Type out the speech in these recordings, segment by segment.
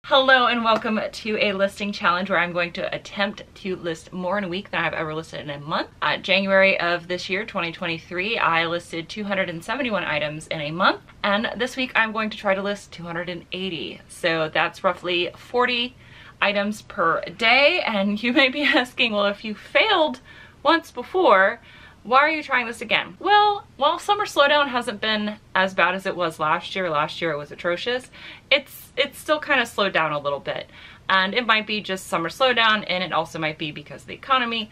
Hello and welcome to a listing challenge where I'm going to attempt to list more in a week than I've ever listed in a month. January of this year, 2023, I listed 271 items in a month, and this week I'm going to try to list 280. So that's roughly 40 items per day, and you may be asking, well, if you failed once before, why are you trying this again? Well, while summer slowdown hasn't been as bad as it was last year it was atrocious, it's still kind of slowed down a little bit. And it might be just summer slowdown, and it also might be because of the economy.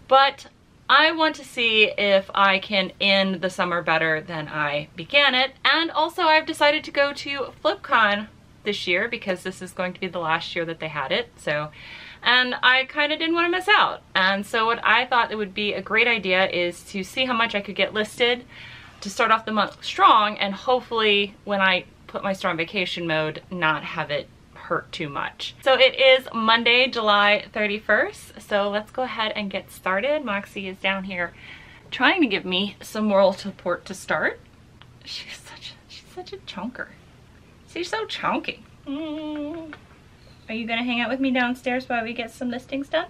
But I want to see if I can end the summer better than I began it. And also I've decided to go to FlipCon this year because this is going to be the last year that they had it. And I kind of didn't want to miss out. And so what I thought it would be a great idea is to see how much I could get listed to start off the month strong, and hopefully when I put my store on vacation mode, not have it hurt too much. So it is Monday, July 31st. So let's go ahead and get started. Moxie is down here trying to give me some moral support to start. She's such a chunker. She's so chunky. Are you gonna hang out with me downstairs while we get some listings done?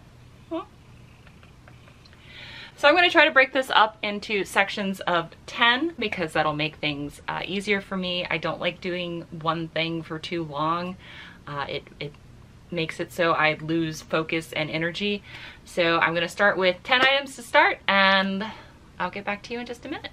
So I'm gonna try to break this up into sections of 10 because that'll make things easier for me. I don't like doing one thing for too long. It makes it so I lose focus and energy. So I'm gonna start with 10 items to start, and I'll get back to you in just a minute.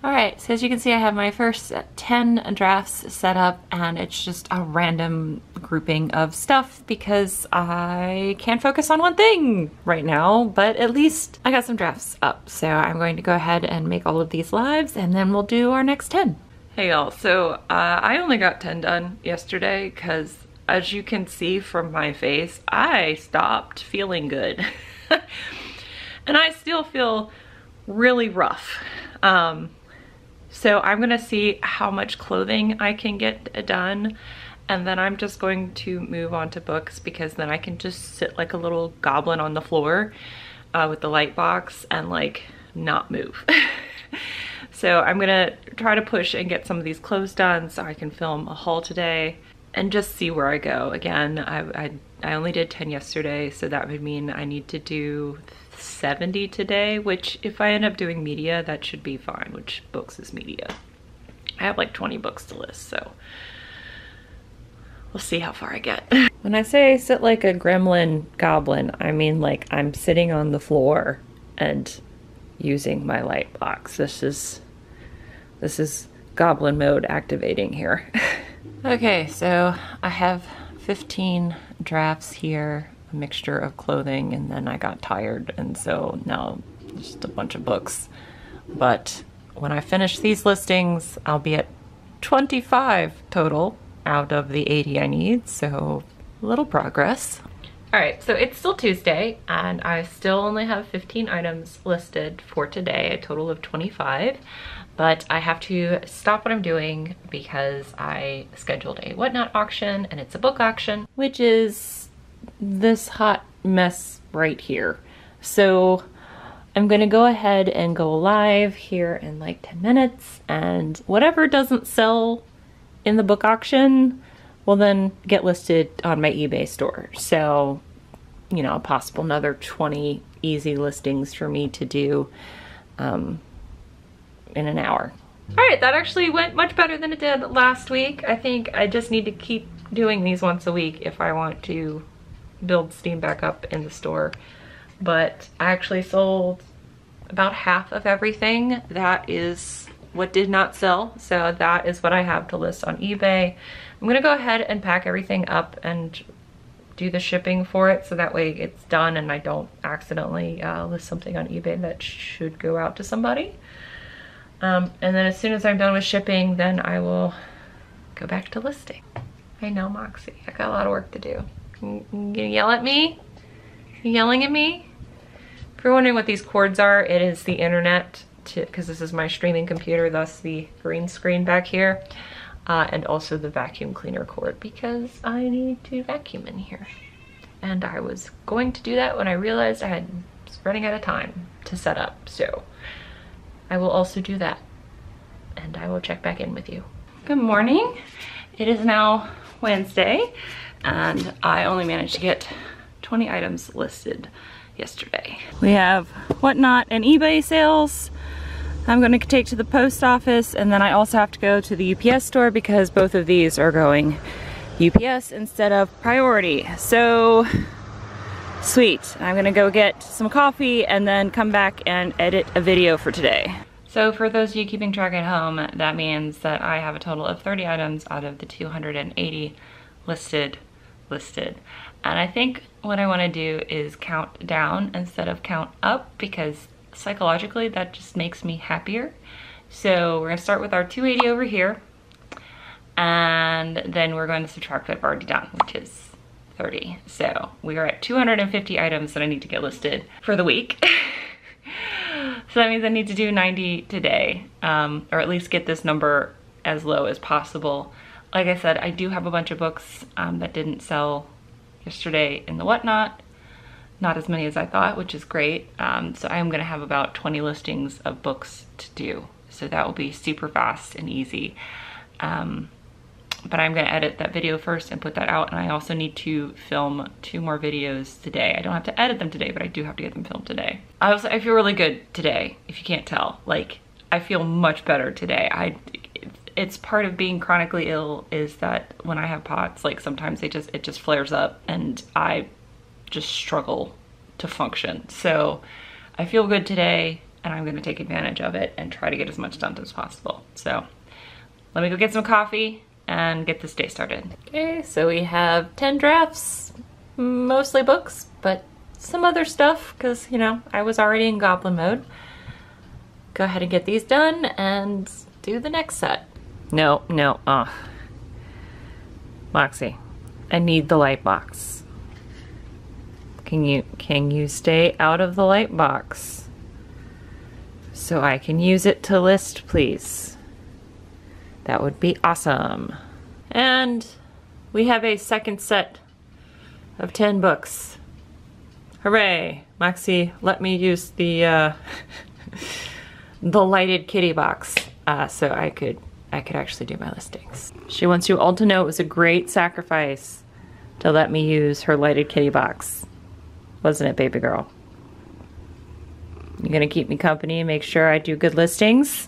Alright, so as you can see, I have my first 10 drafts set up, and it's just a random grouping of stuff because I can't focus on one thing right now, but at least I got some drafts up. So I'm going to go ahead and make all of these lives, and then we'll do our next 10. Hey y'all, so I only got 10 done yesterday because, as you can see from my face, I stopped feeling good. And I still feel really rough. So I'm gonna see how much clothing I can get done, and then I'm just going to move on to books because then I can just sit like a little goblin on the floor with the light box and like not move. So I'm gonna try to push and get some of these clothes done so I can film a haul today and just see where I go. Again, I only did 10 yesterday, so that would mean I need to do 70 today, which if I end up doing media, that should be fine, which books is media. I have like 20 books to list, so we'll see how far I get. When I say sit like a gremlin goblin, I mean like I'm sitting on the floor and using my light box. This is goblin mode activating here. Okay, so I have 15 drafts here, a mixture of clothing, and then I got tired, and so now just a bunch of books. But when I finish these listings, I'll be at 25 total out of the 80 I need, so a little progress. Alright, so it's still Tuesday, and I still only have 15 items listed for today, a total of 25. But I have to stop what I'm doing because I scheduled a Whatnot auction, and it's a book auction, which is this hot mess right here. So I'm gonna go ahead and go live here in like 10 minutes, and whatever doesn't sell in the book auction will then get listed on my eBay store. So, you know, a possible another 20 easy listings for me to do in an hour. All right, that actually went much better than it did last week. I think I just need to keep doing these once a week if I want to build steam back up in the store. But I actually sold about half of everything. That is what did not sell. So that is what I have to list on eBay. I'm gonna go ahead and pack everything up and do the shipping for it so that way it's done and I don't accidentally list something on eBay that should go out to somebody. And then as soon as I'm done with shipping, then I will go back to listing. I know, Moxie, I got a lot of work to do. You gonna yell at me? You yelling at me? If you're wondering what these cords are, it is the internet, because this is my streaming computer, thus the green screen back here, and also the vacuum cleaner cord because I need to vacuum in here. And I was going to do that when I realized I was running out of time to set up, so I will also do that, and I will check back in with you. Good morning. It is now Wednesday, and I only managed to get 20 items listed yesterday. We have Whatnot and eBay sales. I'm going to take to the post office, and then I also have to go to the UPS store because both of these are going UPS instead of priority. So sweet. I'm going to go get some coffee and then come back and edit a video for today. So for those of you keeping track at home, that means that I have a total of 30 items out of the 280 listed. And I think what I want to do is count down instead of count up, because psychologically that just makes me happier. So we're going to start with our 280 over here, and then we're going to subtract what I've already done, which is 30. So we are at 250 items that I need to get listed for the week. So that means I need to do 90 today, or at least get this number as low as possible. Like I said, I do have a bunch of books that didn't sell yesterday in the Whatnot. Not as many as I thought, which is great. So I am gonna have about 20 listings of books to do. So that will be super fast and easy. But I'm gonna edit that video first and put that out. And I also need to film 2 more videos today. I don't have to edit them today, but I do have to get them filmed today. I feel really good today, if you can't tell. Like, I feel much better today. It's part of being chronically ill is that when I have POTS, like sometimes it just flares up and I just struggle to function. So I feel good today, and I'm gonna take advantage of it and try to get as much done as possible. So let me go get some coffee and get this day started. Okay, so we have 10 drafts, mostly books, but some other stuff, because, you know, I was already in goblin mode. Go ahead and get these done and do the next set. No, Moxie, I need the light box. Can you stay out of the light box so I can use it to list, please? That would be awesome. And we have a second set of 10 books. Hooray! Moxie let me use the the lighted kitty box so I could actually do my listings. She wants you all to know it was a great sacrifice to let me use her lighted kitty box. Wasn't it, baby girl? You're gonna keep me company and make sure I do good listings?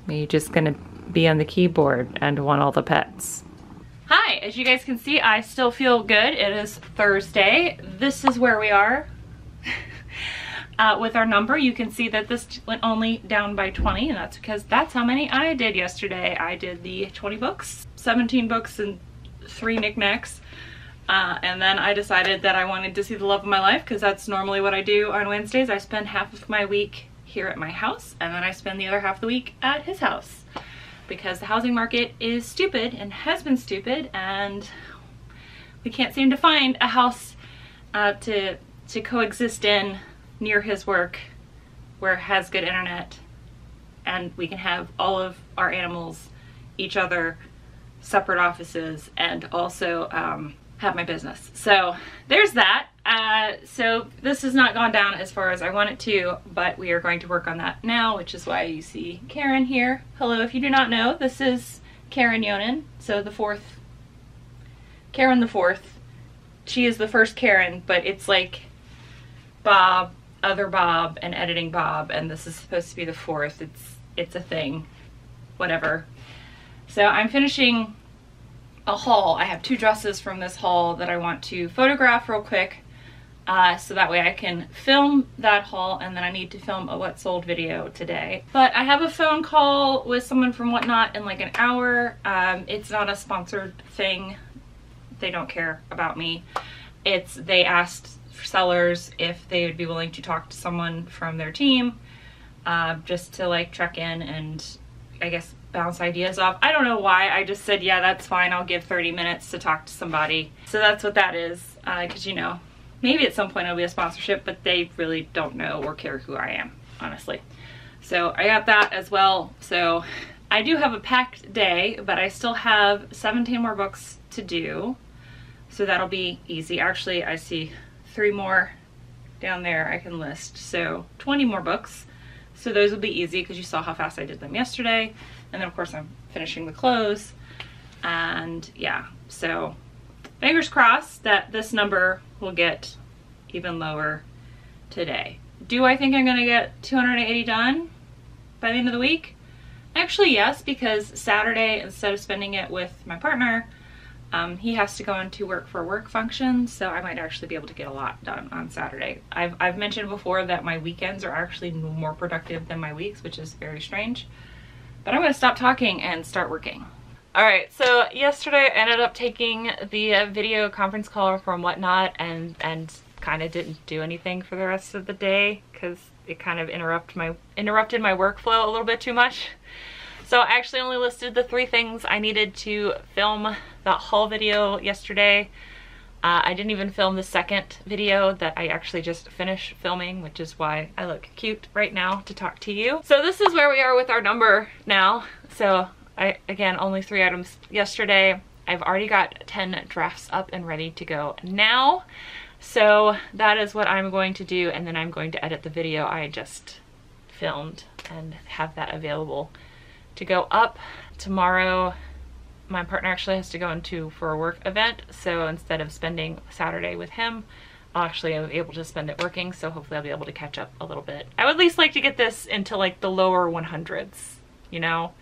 Are you just gonna be on the keyboard and want all the pets? Hi, as you guys can see, I still feel good. It is Thursday. This is where we are. With our number, you can see that this went only down by 20, and that's because that's how many I did yesterday. I did the 20 books, 17 books, and 3 knickknacks. And then I decided that I wanted to see the love of my life, because that's normally what I do on Wednesdays. I spend half of my week here at my house, and then I spend the other half of the week at his house, because the housing market is stupid and has been stupid, and we can't seem to find a house to coexist in near his work where it has good internet and we can have all of our animals, each other, separate offices, and also have my business. So there's that. So this has not gone down as far as I want it to, but we are going to work on that now, which is why you see Karen here. Hello, if you do not know, this is Karen Yonan, so the fourth, Karen the fourth. She is the first Karen, but it's like Bob, other Bob, and editing Bob, and this is supposed to be the fourth. It's a thing, whatever. So I'm finishing a haul. I have 2 dresses from this haul that I want to photograph real quick, so that way I can film that haul, and then I need to film a what sold video today. But I have a phone call with someone from Whatnot in like an hour. It's not a sponsored thing. They don't care about me. They asked sellers if they would be willing to talk to someone from their team, just to like check in and I guess bounce ideas off. I don't know why. I just said, yeah, that's fine. I'll give 30 minutes to talk to somebody. So that's what that is. Because, you know, maybe at some point it'll be a sponsorship, but they really don't know or care who I am, honestly. So I got that as well. So I do have a packed day, but I still have 17 more books to do. So that'll be easy. Actually, I see 3 more down there I can list. So 20 more books. So those will be easy because you saw how fast I did them yesterday. And then of course I'm finishing the clothes. And yeah, so fingers crossed that this number will get even lower today. Do I think I'm gonna get 280 done by the end of the week? Actually, yes, because Saturday, instead of spending it with my partner, he has to go into work for a work function, so I might actually be able to get a lot done on Saturday. I've mentioned before that my weekends are actually more productive than my weeks, which is very strange. But I'm gonna stop talking and start working. All right, so yesterday I ended up taking the video conference call from Whatnot and kind of didn't do anything for the rest of the day because it kind of interrupted my workflow a little bit too much. So I actually only listed the 3 things I needed to film that haul video yesterday. I didn't even film the second video that I actually just finished filming, which is why I look cute right now to talk to you. So this is where we are with our number now. So again, only 3 items yesterday. I've already got 10 drafts up and ready to go now. So that is what I'm going to do, and then I'm going to edit the video I just filmed and have that available to go up. Tomorrow my partner actually has to go for a work event, so instead of spending Saturday with him, I'll actually be able to spend it working, so hopefully I'll be able to catch up a little bit. I would at least like to get this into like the lower 100s, you know?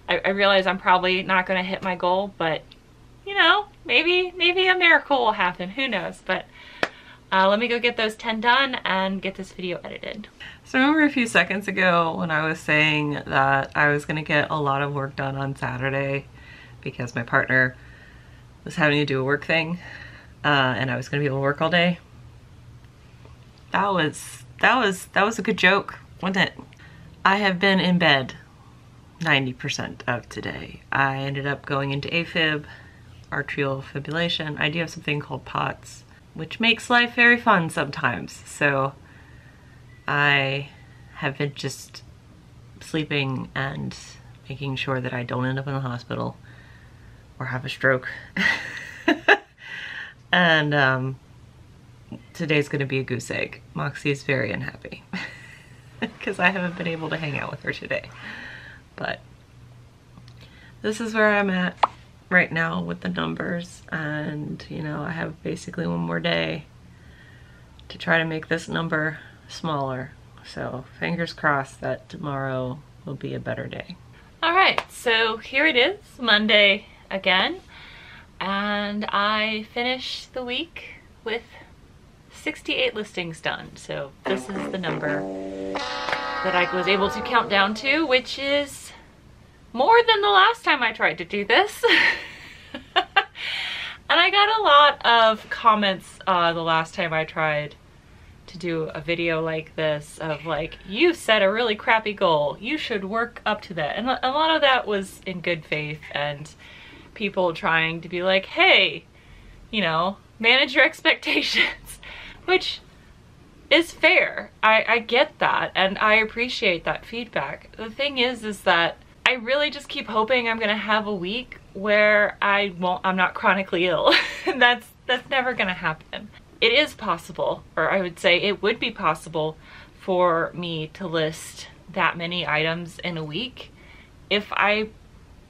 I realize I'm probably not gonna hit my goal, but you know, maybe a miracle will happen, who knows? But let me go get those 10 done and get this video edited. So remember a few seconds ago when I was saying that I was gonna get a lot of work done on Saturday because my partner was having to do a work thing and I was gonna be able to work all day? That was a good joke, wasn't it? I have been in bed 90% of today. I ended up going into AFib, atrial fibrillation. I do have something called POTS, which makes life very fun sometimes. So I have been just sleeping and making sure that I don't end up in the hospital or have a stroke. And today's gonna be a goose egg. Moxie is very unhappy because I haven't been able to hang out with her today. But this is where I'm at right now with the numbers, and you know, I have basically one more day to try to make this number smaller. So fingers crossed that tomorrow will be a better day. All right, so here it is, Monday again, and I finished the week with 68 listings done. So this is the number that I was able to count down to, which is more than the last time I tried to do this. And I got a lot of comments the last time I tried to do a video like this of like, you set a really crappy goal, you should work up to that. And a lot of that was in good faith and people trying to be like, hey, you know, manage your expectations, which is fair. I get that and I appreciate that feedback. The thing is that I really just keep hoping I'm gonna have a week where I'm not chronically ill. And that's never gonna happen. It is possible, or I would say it would be possible for me to list that many items in a week if I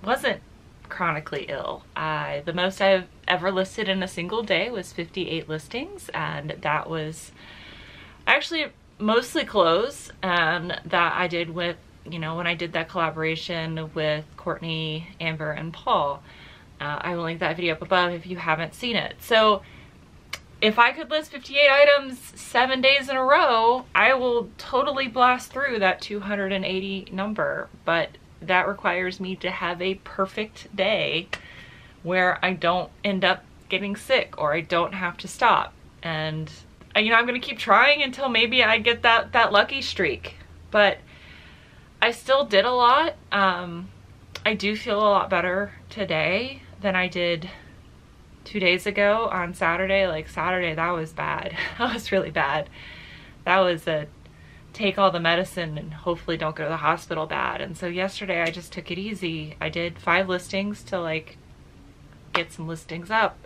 wasn't chronically ill. The most I've ever listed in a single day was 58 listings, and that was actually mostly clothes, and that I did with, you know, when I did that collaboration with Courtney, Amber, and Paul. I will link that video up above if you haven't seen it. So if I could list 58 items 7 days in a row, I will totally blast through that 280 number, but that requires me to have a perfect day where I don't end up getting sick or I don't have to stop. And you know, I'm gonna keep trying until maybe I get that lucky streak, but I still did a lot. I do feel a lot better today than I did 2 days ago on Saturday. Like Saturday, that was bad. That was really bad. That was a take all the medicine and hopefully don't go to the hospital bad. And so yesterday I just took it easy. I did 5 listings to like get some listings up.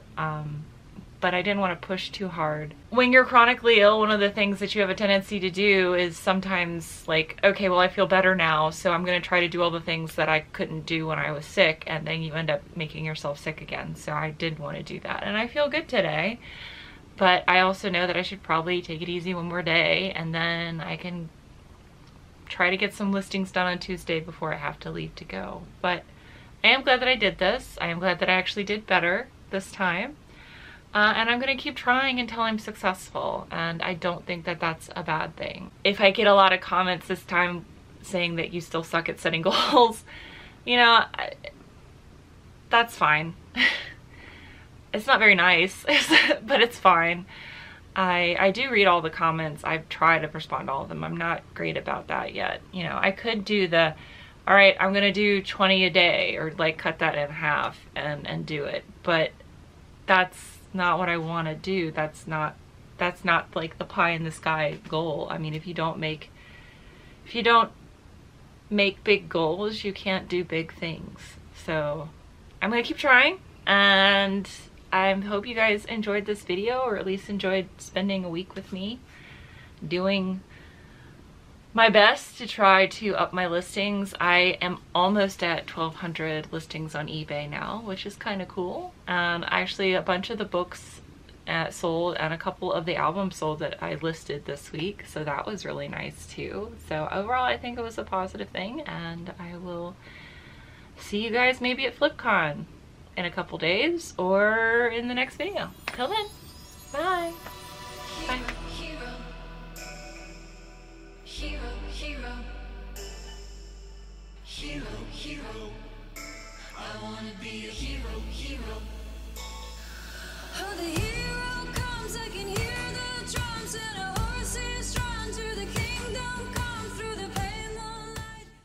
but I didn't want to push too hard. When you're chronically ill, one of the things that you have a tendency to do is sometimes like, okay, well, I feel better now, so I'm going to try to do all the things that I couldn't do when I was sick, and then you end up making yourself sick again. So I did want to do that, and I feel good today, but I also know that I should probably take it easy one more day, and then I can try to get some listings done on Tuesday before I have to leave to go. But I am glad that I did this. I am glad that I actually did better this time. And I'm going to keep trying until I'm successful, and I don't think that that's a bad thing. If I get a lot of comments this time saying that you still suck at setting goals, you know, that's fine. It's not very nice, but it's fine. I do read all the comments. I've tried to respond to all of them. I'm not great about that yet. You know, I could do the, all right, I'm going to do 20 a day, or like cut that in half and do it, but that's not what I want to do. That's not like the pie in the sky goal. I mean, if you don't make big goals, you can't do big things. So I'm gonna keep trying, and I hope you guys enjoyed this video, or at least enjoyed spending a week with me doing my best to try to up my listings. I am almost at 1,200 listings on eBay now, which is kind of cool. And actually a bunch of the books sold, and a couple of the albums sold that I listed this week, so that was really nice too. So overall, I think it was a positive thing, and I will see you guys maybe at FlipCon in a couple days or in the next video. Till then, bye. Bye. Hero, I wanna be a hero. Oh, the hero.